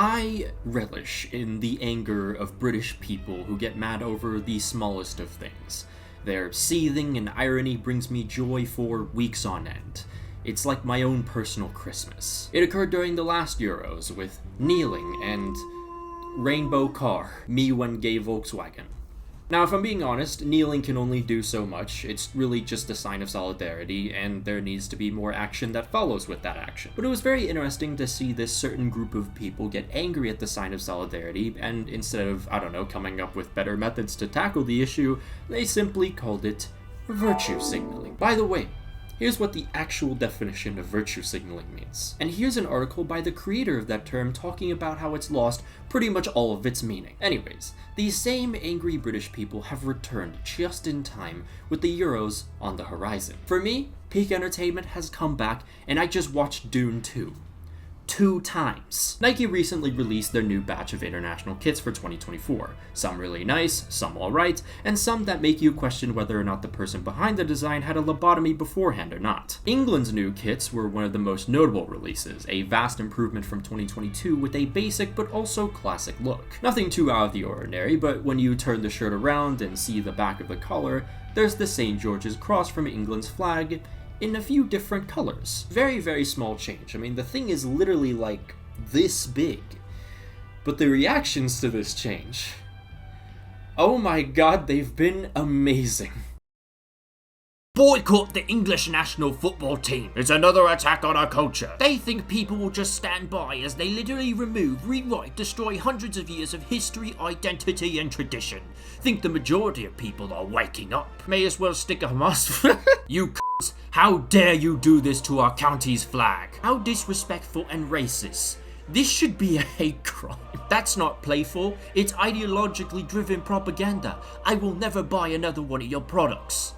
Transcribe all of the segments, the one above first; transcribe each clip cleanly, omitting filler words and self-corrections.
I relish in the anger of British people who get mad over the smallest of things. Their seething and irony brings me joy for weeks on end. It's like my own personal Christmas. It occurred during the last Euros with kneeling and rainbow car, me when gay Volkswagen. Now, if I'm being honest, kneeling can only do so much. It's really just a sign of solidarity, and there needs to be more action that follows with that action. But it was very interesting to see this certain group of people get angry at the sign of solidarity, and instead of, coming up with better methods to tackle the issue, they simply called it virtue signaling. By the way, here's what the actual definition of virtue signaling means. And here's an article by the creator of that term talking about how it's lost pretty much all of its meaning. Anyways, these same angry British people have returned just in time with the Euros on the horizon. For me, peak entertainment has come back, and I just watched Dune 2. 2 times. Nike recently released their new batch of international kits for 2024. Some really nice, some alright, and some that make you question whether or not the person behind the design had a lobotomy beforehand or not. England's new kits were one of the most notable releases, a vast improvement from 2022 with a basic but also classic look. Nothing too out of the ordinary, but when you turn the shirt around and see the back of the collar, there's the St. George's Cross from England's flag, in a few different colors. Very, very small change. I mean, the thing is literally like this big. But the reactions to this change, oh my god, they've been amazing. Boycott the English national football team. It's another attack on our culture. They think people will just stand by as they literally remove, rewrite, destroy hundreds of years of history, identity, and tradition. Think the majority of people are waking up. May as well stick a mask. You c***s, how dare you do this to our county's flag? How disrespectful and racist. This should be a hate crime. That's not playful, it's ideologically driven propaganda. I will never buy another one of your products.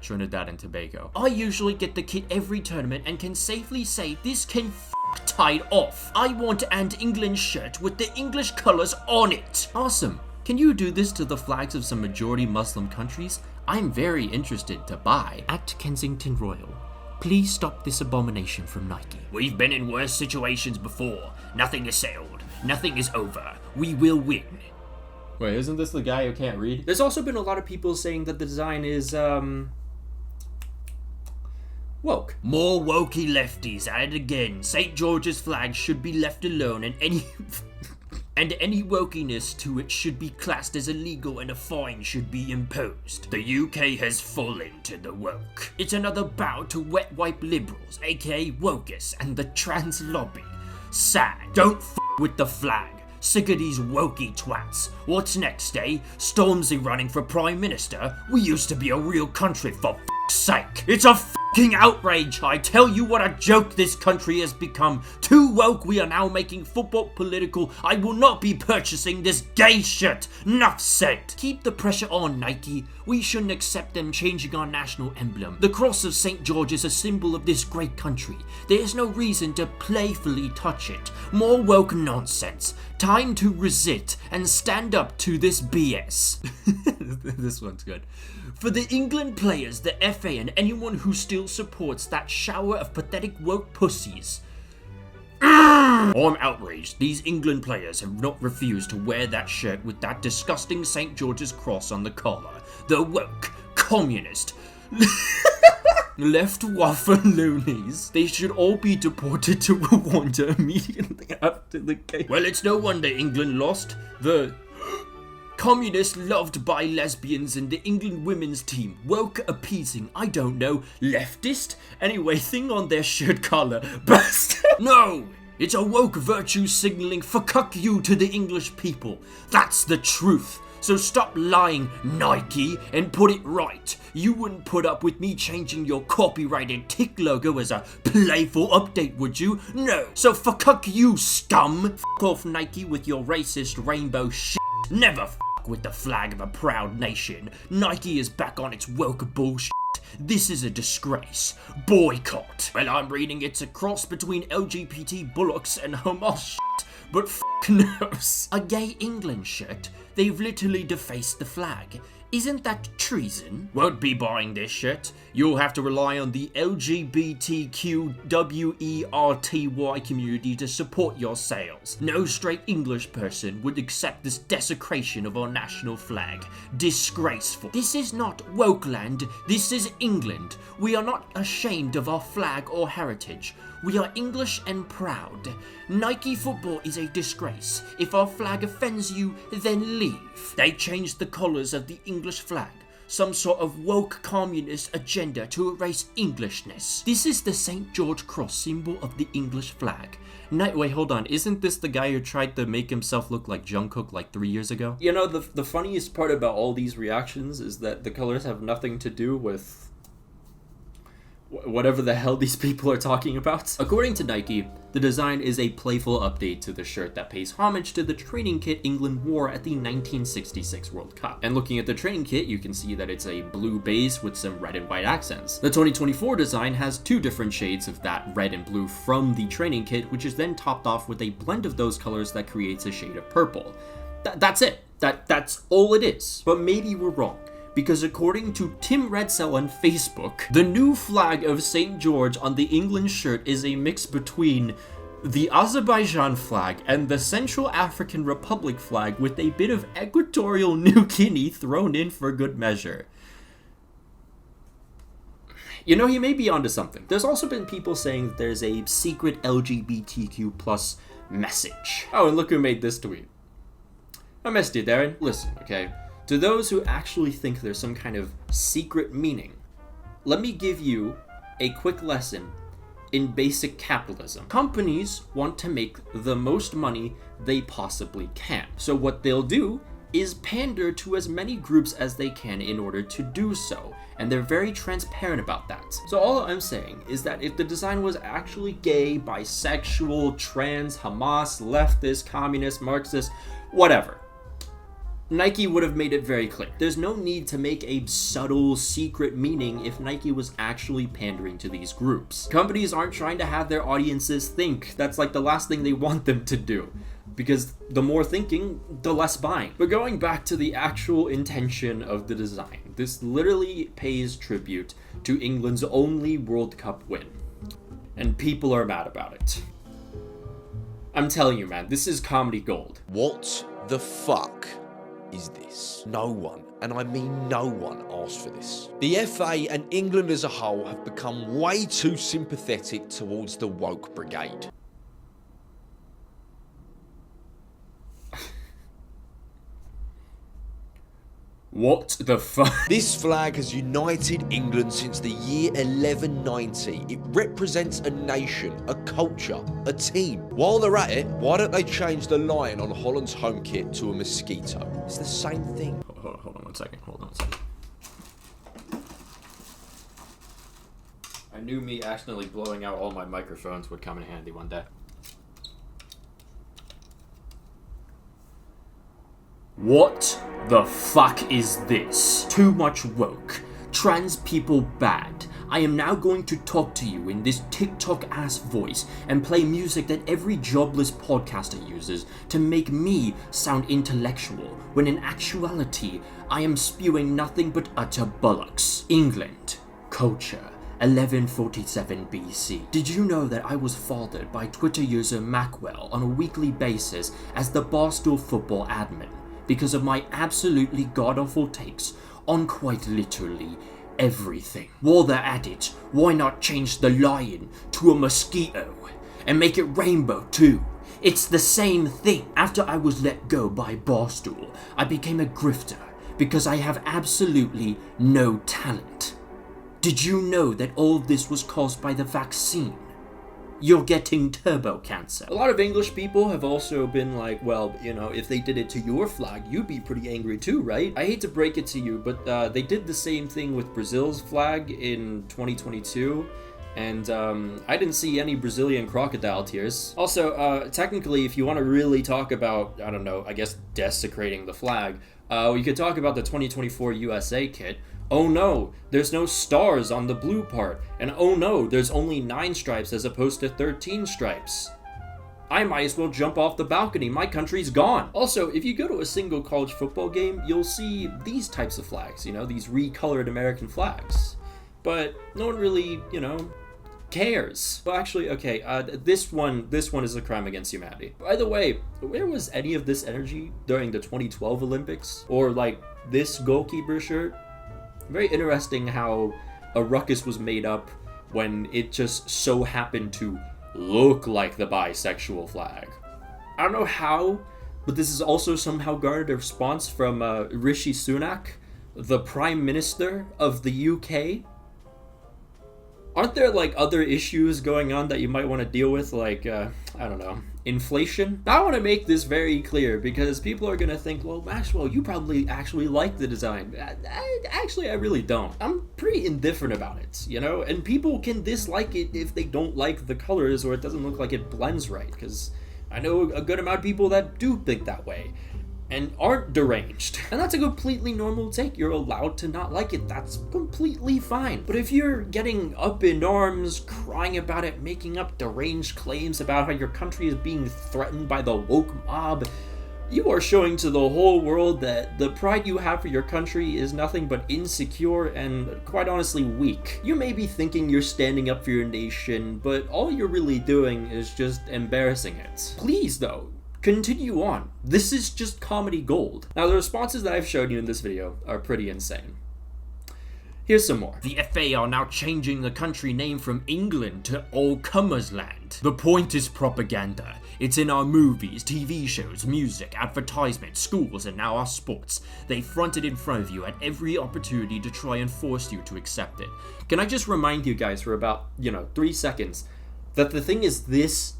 Trinidad and Tobago. I usually get the kit every tournament and can safely say this can tied off. I want an England shirt with the English colours on it. Awesome. Can you do this to the flags of some majority Muslim countries? I'm very interested to buy. At Kensington Royal, please stop this abomination from Nike. We've been in worse situations before. Nothing is settled. Nothing is over. We will win. Wait, isn't this the guy who can't read? There's also been a lot of people saying that the design is, woke. More wokey lefties at it again. St. George's flag should be left alone, and any wokiness to it should be classed as illegal and a fine should be imposed. The UK has fallen to the woke. It's another bow to wet wipe liberals, aka wokists, and the trans lobby. Sad. Don't with the flag. Sick of these wokey twats. What's next, eh? Stormzy running for Prime Minister? We used to be a real country, for sake. It's a outrage. I tell you what a joke this country has become. Too woke, we are now making football political. I will not be purchasing this gay shit. Enough said. Keep the pressure on, Nike. We shouldn't accept them changing our national emblem. The cross of St. George is a symbol of this great country. There is no reason to playfully touch it. More woke nonsense. Time to resist and stand up to this BS. This one's good. For the England players, the FA, and anyone who still supports that shower of pathetic woke pussies. I'm outraged. These England players have not refused to wear that shirt with that disgusting St. George's cross on the collar. The woke, communist, left waffle loonies. They should all be deported to Rwanda immediately after the game. Well, it's no wonder England lost. The communist loved by lesbians and the England women's team. Woke appeasing, I don't know, leftist? Anyway, thing on their shirt collar. Bastard! No! It's a woke virtue signaling fuck you to the English people. That's the truth. So stop lying, Nike, and put it right. You wouldn't put up with me changing your copyrighted tick logo as a playful update, would you? No. So fuck you, scum. F off, Nike, with your racist rainbow shit. Never f with the flag of a proud nation. Nike is back on its woke bullshit. This is a disgrace. Boycott. Well, I'm reading it's a cross between LGBT bullocks and Hamas shit, but f knows. A gay England shirt? They've literally defaced the flag. Isn't that treason? Won't be buying this shirt. You'll have to rely on the LGBTQWERTY community to support your sales. No straight English person would accept this desecration of our national flag. Disgraceful. This is not wokeland, this is England. We are not ashamed of our flag or heritage. We are English and proud. Nike football is a disgrace. If our flag offends you, then leave. They changed the colours of the English flag. Some sort of woke communist agenda to erase Englishness. This is the St. George cross symbol of the English flag. Wait, hold on. Isn't this the guy who tried to make himself look like Jungkook like 3 years ago? You know, the funniest part about all these reactions is that the colors have nothing to do with whatever the hell these people are talking about. According to Nike, the design is a playful update to the shirt that pays homage to the training kit England wore at the 1966 World Cup. And looking at the training kit, you can see that it's a blue base with some red and white accents. The 2024 design has 2 different shades of that red and blue from the training kit, which is then topped off with a blend of those colors that creates a shade of purple. That's it. That's all it is. But maybe we're wrong. Because according to Tim Redsell on Facebook, the new flag of St. George on the England shirt is a mix between the Azerbaijan flag and the Central African Republic flag with a bit of Equatorial New Guinea thrown in for good measure. You know, he may be onto something. There's also been people saying that there's a secret LGBTQ plus message. Oh, and look who made this tweet. I missed you, Darren. Listen, okay? To those who actually think there's some kind of secret meaning, let me give you a quick lesson in basic capitalism. Companies want to make the most money they possibly can. So what they'll do is pander to as many groups as they can in order to do so. And they're very transparent about that. So all I'm saying is that if the design was actually gay, bisexual, trans, Hamas, leftist, communist, Marxist, whatever, Nike would have made it very clear. There's no need to make a subtle, secret meaning if Nike was actually pandering to these groups. Companies aren't trying to have their audiences think. That's like the last thing they want them to do. Because the more thinking, the less buying. But going back to the actual intention of the design, this literally pays tribute to England's only World Cup win. And people are mad about it. I'm telling you, man, this is comedy gold. What the fuck is this? No one, and I mean no one, asked for this. The FA and England as a whole have become way too sympathetic towards the woke brigade. What the fuck? This flag has united England since the year 1190. It represents a nation, a culture, a team. While they're at it, why don't they change the lion on Holland's home kit to a mosquito? It's the same thing. Hold on one second. I knew me accidentally blowing out all my microphones would come in handy one day. What the fuck is this? Too much woke. Trans people bad. I am now going to talk to you in this TikTok-ass voice and play music that every jobless podcaster uses to make me sound intellectual, when in actuality, I am spewing nothing but utter bollocks. England. Culture. 1147 BC. Did you know that I was fathered by Twitter user Macwell on a weekly basis as the Barstool football admin? Because of my absolutely god-awful takes on quite literally everything. While they're at it, why not change the lion to a mosquito? And make it rainbow too. It's the same thing. After I was let go by Barstool, I became a grifter because I have absolutely no talent. Did you know that all of this was caused by the vaccine? You're getting turbo cancer. A lot of English people have also been like, well, you know, if they did it to your flag, you'd be pretty angry too, right? I hate to break it to you, but they did the same thing with Brazil's flag in 2022. And I didn't see any Brazilian crocodile tears. Also, technically, if you want to really talk about, I don't know, I guess desecrating the flag, you could talk about the 2024 USA kit. Oh no, there's no stars on the blue part. And oh no, there's only 9 stripes as opposed to 13 stripes. I might as well jump off the balcony. My country's gone. Also, if you go to a single college football game, you'll see these types of flags, you know, these recolored American flags. But no one really, you know, cares. Well, actually, okay, this one is a crime against humanity. By the way, where was any of this energy during the 2012 Olympics? Or like this goalkeeper shirt? Very interesting how a ruckus was made up when it just so happened to look like the bisexual flag. I don't know how, but this has also somehow garnered a response from Rishi Sunak, the Prime Minister of the UK. Aren't there like other issues going on that you might want to deal with, like, I don't know, inflation? I want to make this very clear because people are going to think, well, Maxwell, you probably actually like the design. I really don't. I'm pretty indifferent about it, you know? And people can dislike it if they don't like the colors or it doesn't look like it blends right, because I know a good amount of people that do think that way and aren't deranged. And that's a completely normal take. You're allowed to not like it. That's completely fine. But if you're getting up in arms, crying about it, making up deranged claims about how your country is being threatened by the woke mob, you are showing to the whole world that the pride you have for your country is nothing but insecure and, quite honestly, weak. You may be thinking you're standing up for your nation, but all you're really doing is just embarrassing it. Please, though, continue on. This is just comedy gold. Now, the responses that I've shown you in this video are pretty insane. Here's some more. The FA are now changing the country name from England to All Comers Land. The point is propaganda. It's in our movies, TV shows, music, advertisements, schools, and now our sports. They front it in front of you at every opportunity to try and force you to accept it. Can I just remind you guys for about, 3 seconds that the thing is this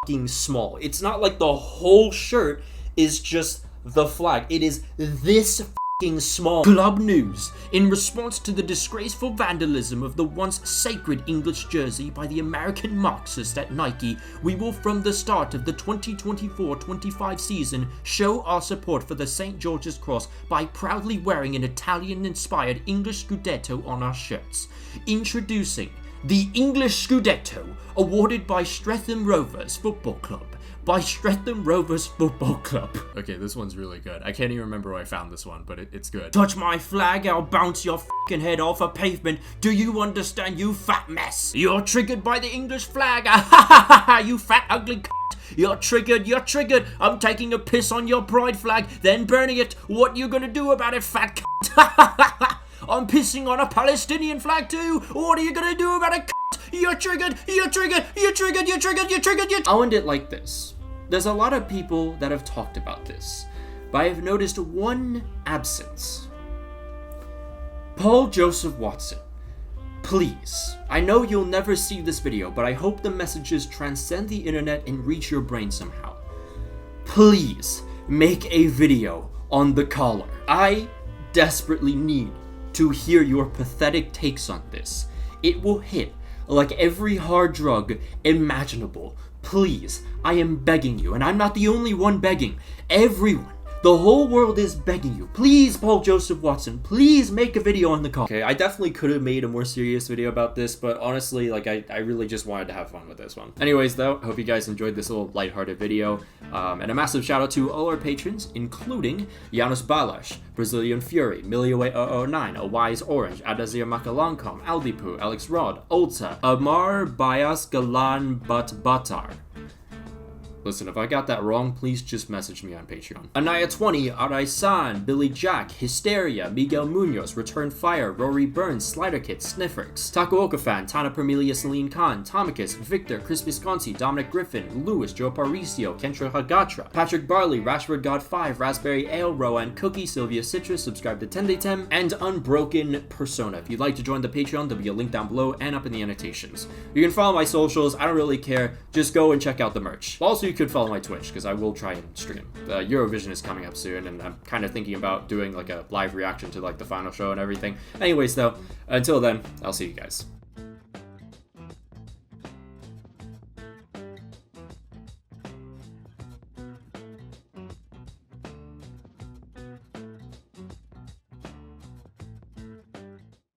fucking small. It's not like the whole shirt is just the flag. It is this fucking small. Club news. In response to the disgraceful vandalism of the once sacred English jersey by the American Marxists at Nike, we will from the start of the 2024-25 season show our support for the St. George's Cross by proudly wearing an Italian-inspired English Scudetto on our shirts. Introducing the English Scudetto, awarded by Streatham Rovers Football Club. By Streatham Rovers Football Club. Okay, this one's really good. I can't even remember where I found this one, but it's good. Touch my flag, I'll bounce your fucking head off a pavement. Do you understand, you fat mess? You're triggered by the English flag. You fat ugly c***. You're triggered. I'm taking a piss on your pride flag, then burning it. What you gonna do about it, fat c***? I'm pissing on a Palestinian flag too. What are you gonna do about it, c***? You're triggered. I'll end it like this. There's a lot of people that have talked about this, but I've noticed one absence. Paul Joseph Watson, please, I know you'll never see this video, but I hope the messages transcend the internet and reach your brain somehow. Please make a video on the collar. I desperately need to hear your pathetic takes on this. It will hit like every hard drug imaginable. Please, I am begging you, and I'm not the only one begging. Everyone, the whole world is begging you. Please, Paul Joseph Watson, please make a video on the call. Okay, I definitely could have made a more serious video about this, but honestly, like, I really just wanted to have fun with this one. Anyways, though, I hope you guys enjoyed this little lighthearted video. And a massive shout out to all our patrons, including Janos Balash, Brazilian Fury, Miliway009, A Wise Orange, Adazir Makalankam, Aldipu, Alex Rod, Ulta, Amar Bias Galan Batar. Listen, if I got that wrong, please just message me on Patreon. Anaya20, Araisan, Billy Jack, Hysteria, Miguel Munoz, Return Fire, Rory Burns, Sliderkit, Sniffers, Takuoka Fan, Tana Permelia, Celine Khan, Tomicus, Victor, Chris Visconti, Dominic Griffin, Lewis, Joe Paricio, Kentra Hagatra, Patrick Barley, Rashford God 5, Raspberry Ale, Rowan Cookie, Sylvia Citrus, subscribe to Tendetem, and Unbroken Persona. If you'd like to join the Patreon, there'll be a link down below and up in the annotations. You can follow my socials, I don't really care, just go and check out the merch. Also, you could follow my Twitch, because I will try and stream. Eurovision is coming up soon, and I'm kind of thinking about doing like a live reaction to like the final show and everything. Anyways, though, until then, I'll see you guys.